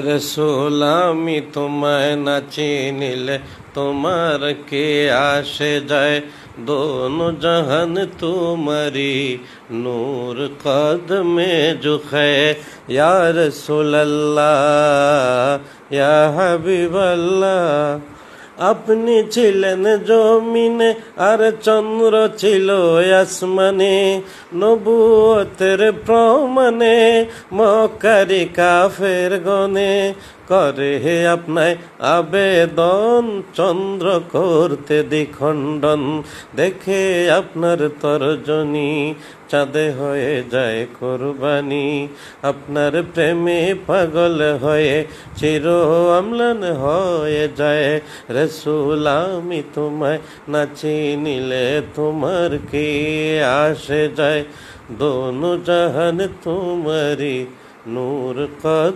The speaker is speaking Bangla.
রসুল আমি তোমায় না চিনিলে তোমার কে আসে যায়। दोनों जहान तुम्हारी नूर कदमे जो है। या रसूल अल्लाह या हबीब अल्लाह। আপনি ছিলেন জমিনে আর চন্দ্র ছিল আসমানে, নবুয়তের প্রমাণে মক্কারি কাফের গনে করে আপনায় আবেদন। চন্দ্র করতে দ্বিখণ্ডন, দেখে আপনার তর্জনী চাঁদে হয়ে যায় কোরবানি। আপনার প্রেমে পাগল হয়ে চির অম্লান হয়ে যায়। রসুল আমি তোমায় না চিনিলে তোমার কি আসে যায়। দোনো জাহান তোমারি নূর কদ